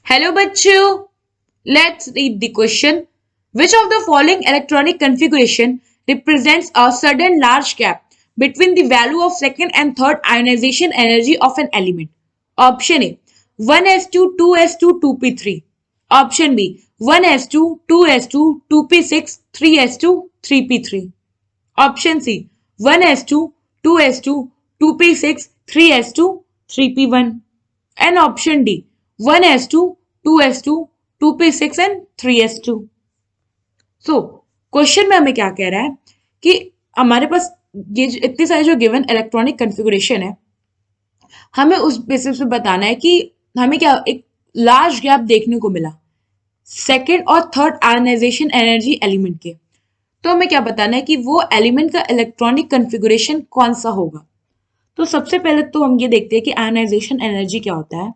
Hello bachcho. Let's read the question. Which of the following electronic configuration represents a sudden large gap between the value of second and third ionization energy of an element? Option A 1s2 2s2 2p3. Option B 1s2 2s2 2p6 3s2 3p3. Option C 1s2 2s2 2p6 3s2 3p1. And option D 1s2 2s2 2p6 and 3s2. So question में हमें क्या कह रहा है कि हमारे पास ये इतनी सारी जो गिवन इलेक्ट्रॉनिक कॉन्फ़िगरेशन है, हमें उस बेसिस पे बताना है कि हमें क्या एक लार्ज गैप देखने को मिला सेकेंड और थर्ड आयनाइजेशन एनर्जी एलिमेंट के। तो हमें क्या बताना है कि वो एलिमेंट का इलेक्ट्रॉनिक कॉन्फ़िगरेशन कौन सा होगा। तो सबसे पहले तो हम ये देखते हैं कि आयनाइजेशन एनर्जी क्या होता है।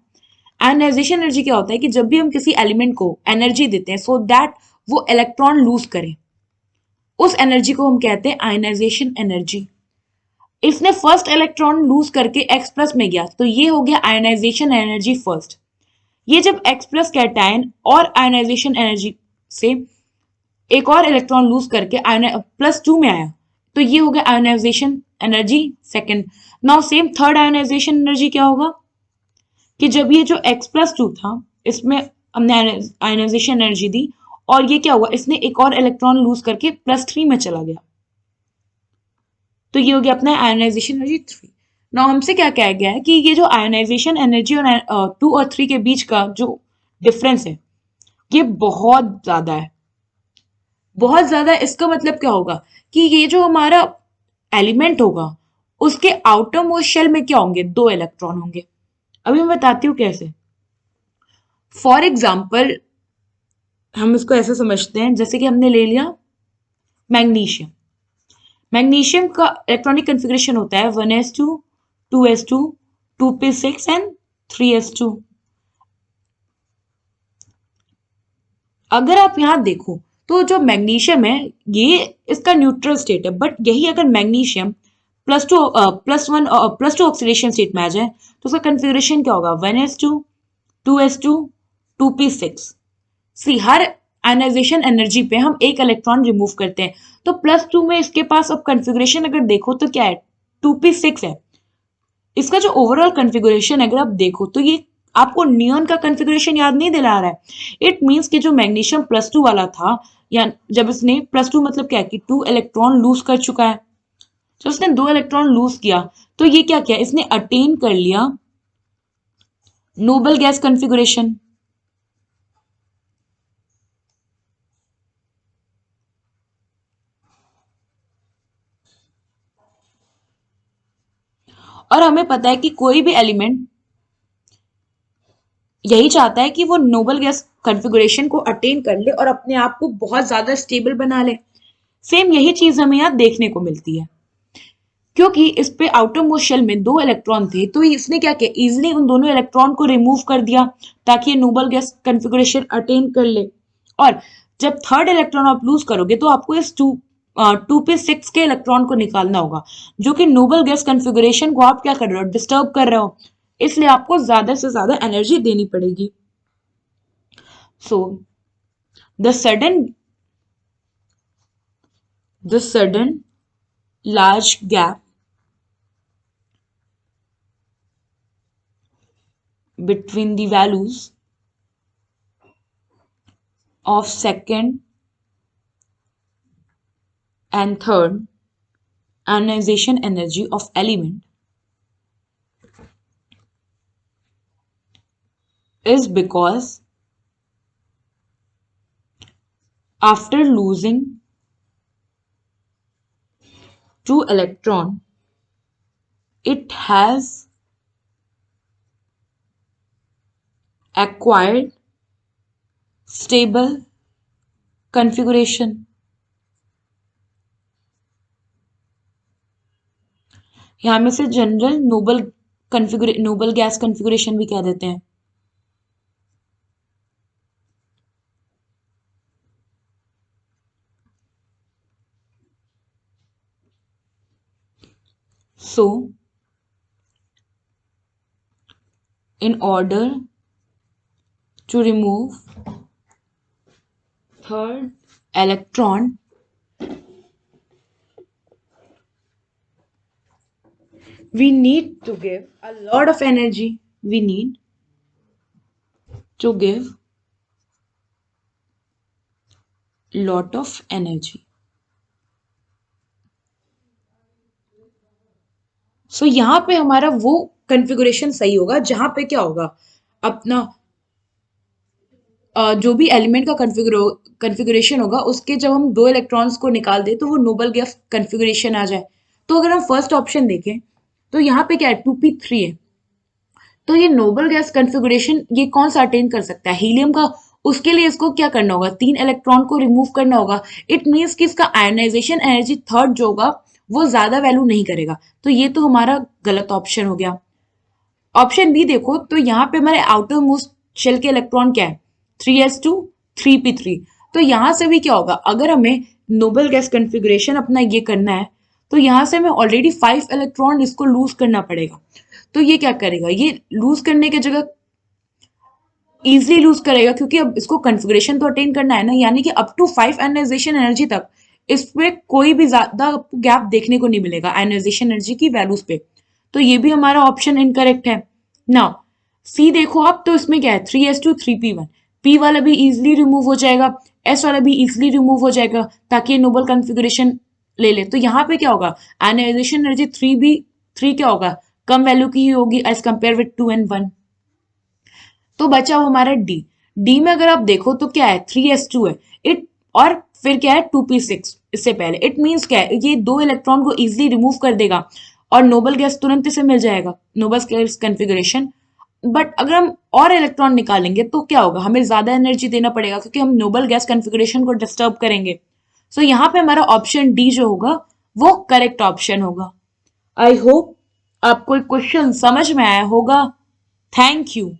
आयनाइजेशन एनर्जी क्या होता है कि जब भी हम किसी एलिमेंट को एनर्जी देते हैं सो दैट वो इलेक्ट्रॉन लूज करे, उस एनर्जी को हम कहते हैं आयनाइजेशन एनर्जी। इसने फर्स्ट इलेक्ट्रॉन लूज करके एक्स प्लस में गया तो ये हो गया आयनाइजेशन एनर्जी फर्स्ट। ये जब एक्स प्लस कैटायन और आयनाइजेशन एनर्जी से एक और इलेक्ट्रॉन लूज करके प्लस टू में आया तो ये हो गया ionization energy second. Now same third ionization energy क्या होगा कि जब ये जो एक्स प्लस टू था इसमें हमने आयनाइजेशन एनर्जी दी और ये क्या हुआ, इसने एक और इलेक्ट्रॉन लूज करके प्लस थ्री में चला गया तो ये हो गया अपना आयनाइजेशन एनर्जी थ्री। नाउ हमसे क्या कहा गया है कि ये जो आयनाइजेशन एनर्जी और टू और थ्री के बीच का जो डिफरेंस है ये बहुत ज्यादा है। बहुत ज्यादा इसका मतलब क्या होगा कि ये जो हमारा एलिमेंट होगा उसके आउटर मोस्ट शेल में क्या होंगे, दो इलेक्ट्रॉन होंगे। अभी मैं बताती हूँ कैसे। फॉर एग्जाम्पल हम इसको ऐसे समझते हैं जैसे कि हमने ले लिया मैग्नीशियम। मैग्नीशियम का इलेक्ट्रॉनिक कॉन्फ़िगरेशन होता है 1s2 2s2 2p6 and 3s2। अगर आप यहां देखो तो जो मैग्नीशियम है ये इसका न्यूट्रल स्टेट है, बट यही अगर magnesium plus two oxidation state में आ जाए तो उसका कॉन्फ़िगरेशन क्या होगा 1s2 2s2 2p6। सी हर आयनाइजेशन एनर्जी पे हम एक इलेक्ट्रॉन रिमूव करते हैं तो प्लस टू में इसके पास अब कॉन्फ़िगरेशन अगर देखो तो क्या है 2p6 है। इसका जो ओवरऑल कॉन्फ़िगरेशन अगर आप देखो तो ये आपको नियॉन का कॉन्फ़िगरेशन याद नहीं दिला रहा है। इट मींस कि जो मैग्नीशियम प्लस टू वाला था या जब इसने प्लस टू मतलब क्या है कि टू इलेक्ट्रॉन लूज कर चुका है, जब उसने दो इलेक्ट्रॉन लूज किया तो ये क्या किया, इसने अटेन कर लिया नोबल गैस कॉन्फ़िगरेशन। और हमें पता है कि कोई भी एलिमेंट यही चाहता है कि वो नोबल गैस कॉन्फ़िगरेशन को अटेन कर ले और अपने आप को बहुत ज्यादा स्टेबल बना ले। सेम यही चीज हमें यहाँ देखने को मिलती है क्योंकि इस पे आउटर मोस्ट शेल में दो इलेक्ट्रॉन थे तो इसने क्या किया, इजिली उन दोनों इलेक्ट्रॉन को रिमूव कर दिया ताकि ये नोबल गैस कॉन्फ़िगरेशन अटेन कर ले। और जब थर्ड इलेक्ट्रॉन आप लूज करोगे तो आपको इस टू पे सिक्स के इलेक्ट्रॉन को निकालना होगा जो कि नोबल गैस कॉन्फ़िगरेशन को आप क्या कर रहे हो, डिस्टर्ब कर रहे हो। इसलिए आपको ज्यादा से ज्यादा एनर्जी देनी पड़ेगी। So the sudden the sudden large gap between the values of second and third ionization energy of element is because after losing two electron it has acquired stable configuration। यहां में से जनरल नोबल गैस कॉन्फ़िगरेशन भी कह देते हैं। So in order to remove third electron, we need to give a lot of energy. We need to give lot of energy. सो यहाँ पे हमारा वो कन्फिगुरेशन सही होगा जहां पे क्या होगा, अपना जो भी एलिमेंट का कन्फिगुरेशन होगा उसके जब हम दो इलेक्ट्रॉन्स को निकाल दें तो वो नोबल गैस कन्फिगुरेशन आ जाए। तो अगर हम फर्स्ट ऑप्शन देखें तो यहाँ पे क्या है, 2p3 है। तो ये नोबल गैस कन्फिगुरेशन ये कौन सा अटेन कर सकता है, हीलियम का। उसके लिए इसको क्या करना होगा, 3 इलेक्ट्रॉन को रिमूव करना होगा। इट मीन्स कि इसका आयनाइजेशन एनर्जी थर्ड जो होगा वो ज्यादा वैल्यू नहीं करेगा। तो ये तो हमारा गलत ऑप्शन हो गया। ऑप्शन बी देखो तो यहाँ पे हमारे आउटर मोस्ट शेल के इलेक्ट्रॉन क्या है, 3s2 3p3। तो यहाँ से भी क्या होगा, अगर हमें नोबल गैस कन्फिगुरेशन अपना ये करना है तो यहाँ से हमें ऑलरेडी 5 इलेक्ट्रॉन इसको लूज करना पड़ेगा। तो ये क्या करेगा, ये लूज करने की जगह इजिली लूज करेगा, क्योंकि अब इसको कन्फिगरेशन तो अटेन करना है ना, यानी कि अप टू 5 आयनाइजेशन एनर्जी तक इसमें कोई भी ज्यादा गैप देखने को नहीं मिलेगा आयनाइजेशन एनर्जी की वैल्यूज पे। तो ये भी हमारा ऑप्शन इनकरेक्ट है। नाउ सी देखो आप, तो इसमें क्या है, 3s2 3p1। पी वाला भी इजिली रिमूव हो जाएगा, एस वाला भी इजिली रिमूव हो जाएगा ताकि नोबल कन्फिगरेशन ले ले। तो यहाँ पे क्या होगा, आयनाइजेशन एनर्जी 3 क्या होगा, कम वैल्यू की ही होगी एज कंपेयर विद 2 एंड 1। तो बचा वो हमारा डी। डी में अगर आप देखो तो क्या है, 3s2 है इट, और फिर क्या है 2p6 इससे पहले। इट मीन्स क्या है, ये दो इलेक्ट्रॉन को इजिली रिमूव कर देगा और नोबल गैस तुरंत से मिल जाएगा, नोबल गैस कन्फिगरेशन। बट अगर हम और इलेक्ट्रॉन निकालेंगे तो क्या होगा, हमें ज्यादा एनर्जी देना पड़ेगा क्योंकि हम नोबल गैस कन्फिगरेशन को डिस्टर्ब करेंगे। सो यहाँ पे हमारा ऑप्शन डी जो होगा वो करेक्ट ऑप्शन होगा। आई होप आपको क्वेश्चन समझ में आया होगा। Thank you.